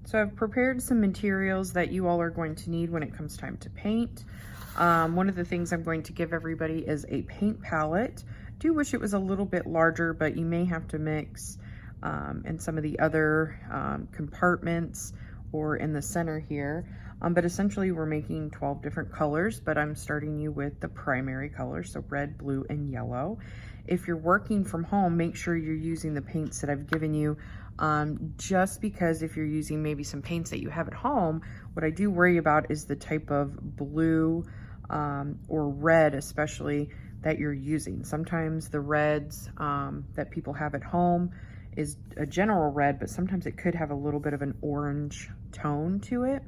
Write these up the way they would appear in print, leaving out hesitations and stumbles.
So I've prepared some materials that you all are going to need when it comes time to paint. One of the things I'm going to give everybody is a paint palette. Do wish it was a little bit larger, but you may have to mix in some of the other compartments or in the center here. But essentially we're making 12 different colors, but I'm starting you with the primary colors, so red, blue, and yellow. If you're working from home, make sure you're using the paints that I've given you. Just because if you're using maybe some paints that you have at home, what I do worry about is the type of blue or red especially that you're using. Sometimes the reds that people have at home is a general red, but sometimes it could have a little bit of an orange tone to it.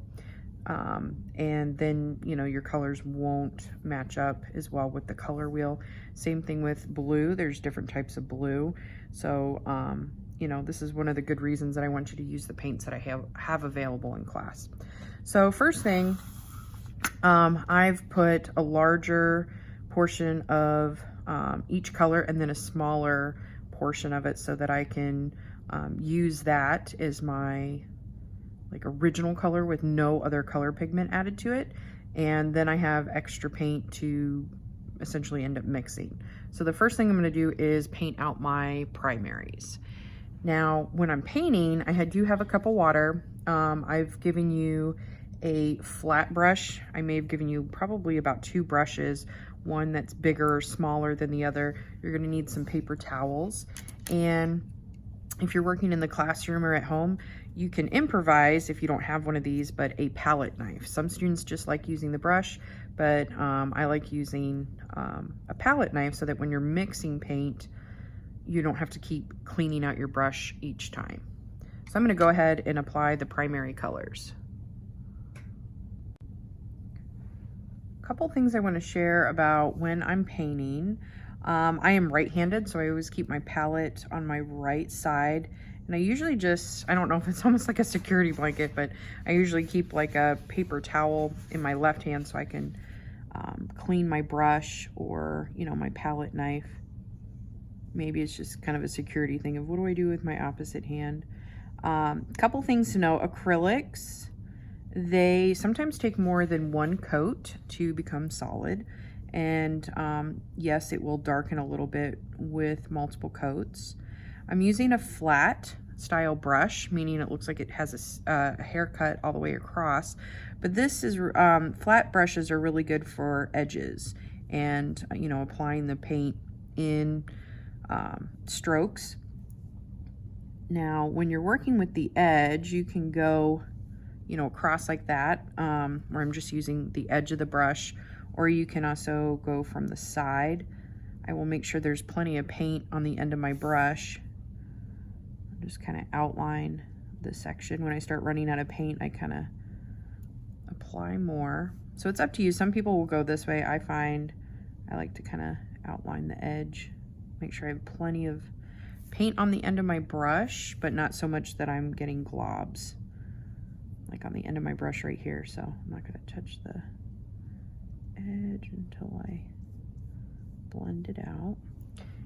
And then, you know, your colors won't match up as well with the color wheel. Same thing with blue. There's different types of blue. So, you know, this is one of the good reasons that I want you to use the paints that I have available in class. So first thing, I've put a larger portion of each color and then a smaller portion of it so that I can use that as my like original color with no other color pigment added to it. And then I have extra paint to essentially end up mixing. So the first thing I'm going to do is paint out my primaries. Now, when I'm painting, I do have a cup of water. I've given you a flat brush. I may have given you probably about 2 brushes, one that's bigger or smaller than the other. You're gonna need some paper towels. And if you're working in the classroom or at home, you can improvise if you don't have one of these, but a palette knife. Some students just like using the brush, but I like using a palette knife so that when you're mixing paint, you don't have to keep cleaning out your brush each time. So I'm going to go ahead and apply the primary colors. A couple things I want to share about when I'm painting. I am right-handed, so I always keep my palette on my right side. And I usually I don't know if it's almost like a security blanket, but I usually keep like a paper towel in my left hand so I can clean my brush or, you know, my palette knife. Maybe it's just kind of a security thing of what do I do with my opposite hand. Couple things to know. Acrylics, they sometimes take more than one coat to become solid. And yes, it will darken a little bit with multiple coats. I'm using a flat style brush, meaning it looks like it has a haircut all the way across. But this is, flat brushes are really good for edges and, you know, applying the paint in strokes. Now, when you're working with the edge, you can go, you know, across like that, where I'm just using the edge of the brush, or you can also go from the side. I will make sure there's plenty of paint on the end of my brush. I'll just kind of outline the section. When I start running out of paint, I kind of apply more. So it's up to you. Some people will go this way. I find I like to kind of outline the edge. Make sure I have plenty of paint on the end of my brush, but not so much that I'm getting globs, like on the end of my brush right here. So I'm not gonna touch the edge until I blend it out.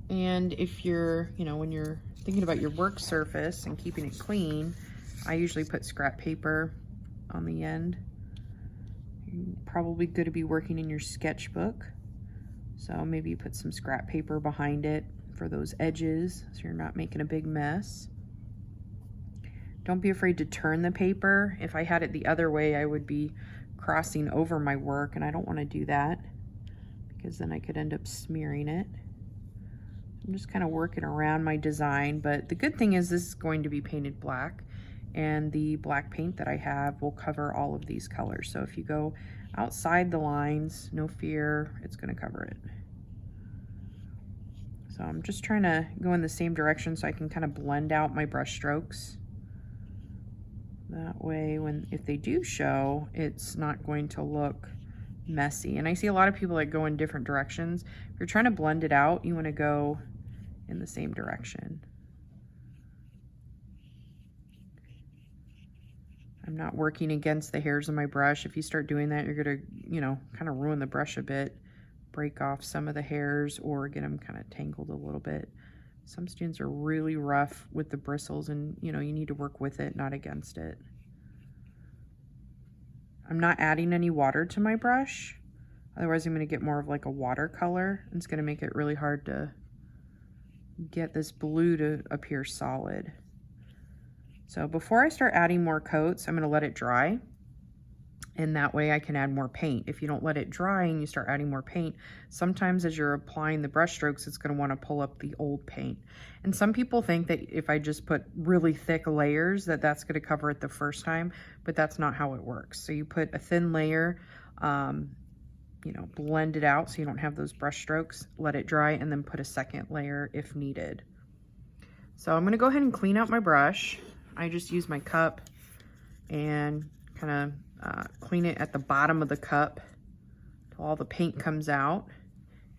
And if you're, you know, when you're thinking about your work surface and keeping it clean, I usually put scrap paper on the end. You're probably going to be working in your sketchbook. So maybe you put some scrap paper behind it for those edges so you're not making a big mess. Don't be afraid to turn the paper. If I had it the other way, I would be crossing over my work, and I don't want to do that because then I could end up smearing it. I'm just kind of working around my design, but the good thing is this is going to be painted black, and the black paint that I have will cover all of these colors. So if you go outside the lines, no fear, it's going to cover it. So I'm just trying to go in the same direction so I can kind of blend out my brush strokes. That way, if they do show, it's not going to look messy. And I see a lot of people that go in different directions. If you're trying to blend it out, you want to go in the same direction. I'm not working against the hairs of my brush. If you start doing that, you're gonna, you know, kind of ruin the brush a bit, break off some of the hairs or get them kind of tangled a little bit. Some students are really rough with the bristles, and you know, you need to work with it, not against it. I'm not adding any water to my brush. Otherwise, I'm going to get more of like a watercolor. It's going to make it really hard to get this blue to appear solid. So before I start adding more coats, I'm going to let it dry. And that way I can add more paint. If you don't let it dry and you start adding more paint, sometimes as you're applying the brush strokes, it's going to want to pull up the old paint. And some people think that if I just put really thick layers, that's going to cover it the first time, but that's not how it works. So you put a thin layer, you know, blend it out so you don't have those brush strokes, let it dry, and then put a second layer if needed. So I'm going to go ahead and clean out my brush. I just use my cup and kind of clean it at the bottom of the cup till all the paint comes out,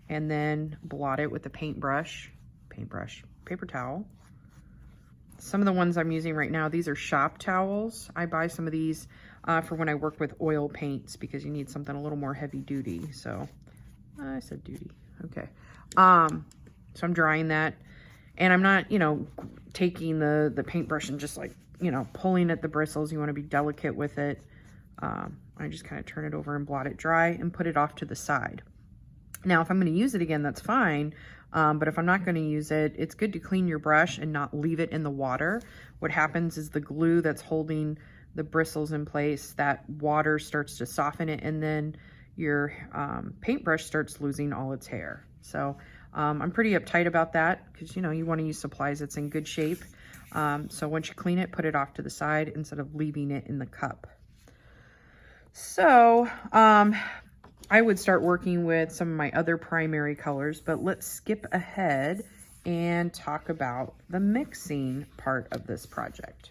and then blot it with a paper towel. Some of the ones I'm using right now, these are shop towels. I buy some of these for when I work with oil paints because you need something a little more heavy duty. So I said duty, okay. So I'm drying that, and I'm not, you know, taking the paintbrush and just like, you know, pulling at the bristles. You want to be delicate with it. I just kind of turn it over and blot it dry and put it off to the side. Now, if I'm going to use it again, that's fine. But if I'm not going to use it, it's good to clean your brush and not leave it in the water. What happens is the glue that's holding the bristles in place, that water starts to soften it, and then your paintbrush starts losing all its hair. So I'm pretty uptight about that because, you know, you want to use supplies that's in good shape. So once you clean it, put it off to the side instead of leaving it in the cup. So I would start working with some of my other primary colors, but let's skip ahead and talk about the mixing part of this project.